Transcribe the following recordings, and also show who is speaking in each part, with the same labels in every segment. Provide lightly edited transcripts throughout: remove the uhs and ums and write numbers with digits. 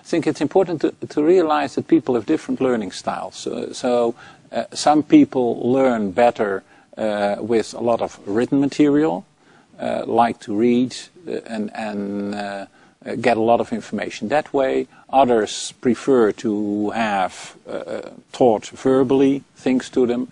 Speaker 1: I think it's important to realize that people have different learning styles. Some people learn better with a lot of written material, like to read and get a lot of information that way. Others prefer to have taught verbally things to them.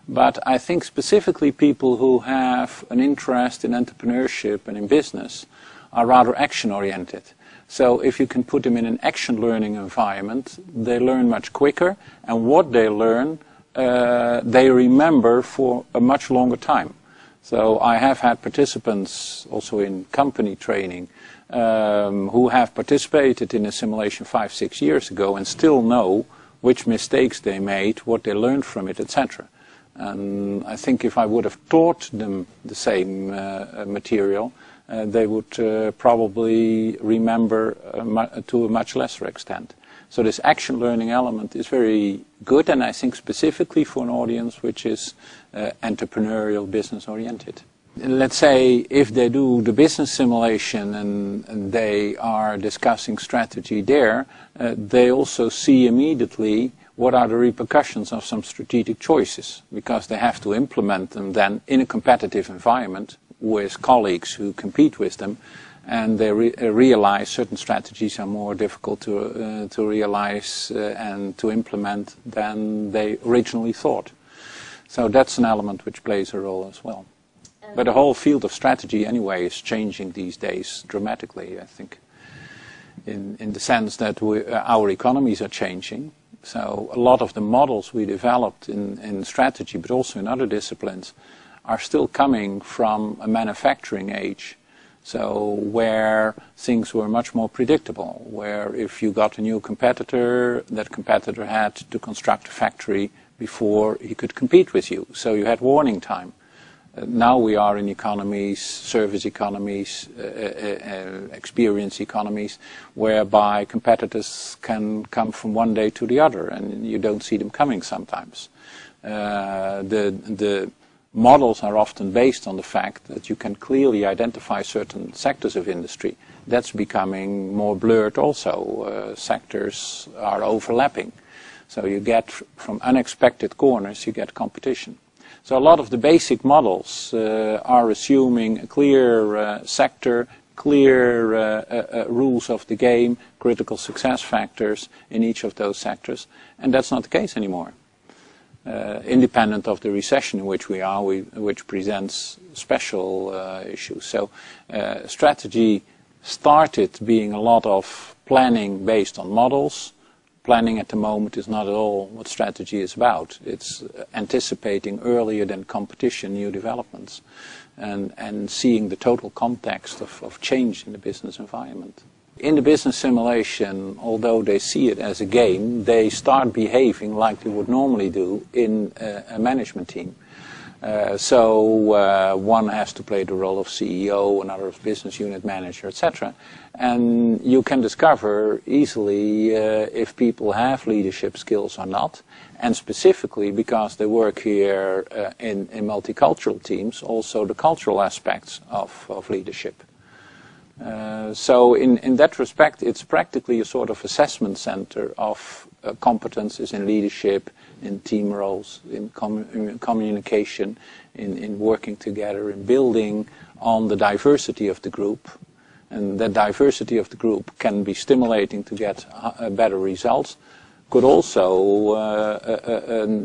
Speaker 1: But I think specifically people who have an interest in entrepreneurship and in business are rather action-oriented. So if you can put them in an action learning environment, they learn much quicker, and what they learn, they remember for a much longer time. So I have had participants also in company training who have participated in a simulation 5-6 years ago and still know which mistakes they made, what they learned from it, etc. And I think if I would have taught them the same material, they would probably remember to a much lesser extent. So this action learning element is very good, and I think specifically for an audience which is entrepreneurial, business oriented. Let's say if they do the business simulation and they are discussing strategy there, they also see immediately what are the repercussions of some strategic choices, because they have to implement them then in a competitive environment with colleagues who compete with them, and they realize certain strategies are more difficult to realize and to implement than they originally thought. So that's an element which plays a role as well. But the whole field of strategy anyway is changing these days dramatically, I think, in the sense that our economies are changing. So a lot of the models we developed in strategy, but also in other disciplines, are still coming from a manufacturing age. So where things were much more predictable, where if you got a new competitor, that competitor had to construct a factory before he could compete with you. So you had warning time. Now we are in economies, service economies, experience economies, whereby competitors can come from one day to the other, and you don't see them coming sometimes. The models are often based on the fact that you can clearly identify certain sectors of industry. That's becoming more blurred also. Sectors are overlapping. So you get, from unexpected corners, you get competition. So a lot of the basic models are assuming a clear sector, clear rules of the game, critical success factors in each of those sectors, and that's not the case anymore. Independent of the recession in which we are, which presents special issues. So strategy started being a lot of planning based on models. Planning at the moment is not at all what strategy is about. It's anticipating earlier than competition new developments and seeing the total context of change in the business environment. In the business simulation, although they see it as a game, they start behaving like they would normally do in a management team. So one has to play the role of CEO, another of business unit manager, etc. And you can discover easily if people have leadership skills or not, and specifically because they work here in multicultural teams, also the cultural aspects of leadership. So in that respect, it's practically a sort of assessment center of competences in leadership, in team roles, in communication, in working together, in building on the diversity of the group. And that diversity of the group can be stimulating to get better results, could also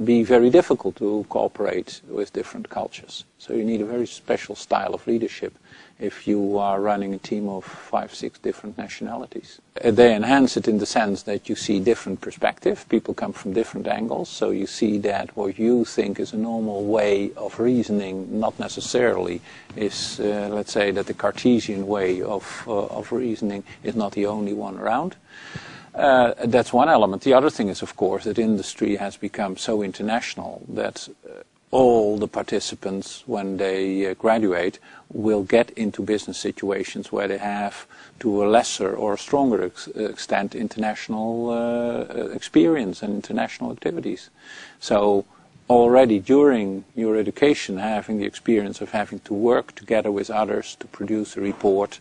Speaker 1: be very difficult to cooperate with different cultures. So you need a very special style of leadership if you are running a team of 5-6 different nationalities. They enhance it in the sense that you see different perspective. People come from different angles, so you see that what you think is a normal way of reasoning not necessarily is, let's say, that the Cartesian way of reasoning is not the only one around. That's one element. The other thing is, of course, that industry has become so international that all the participants, when they graduate, will get into business situations where they have, to a lesser or a stronger extent, international experience and international activities. So already during your education, having the experience of having to work together with others to produce a report,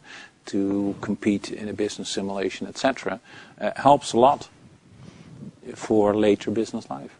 Speaker 1: to compete in a business simulation, etc., helps a lot for later business life.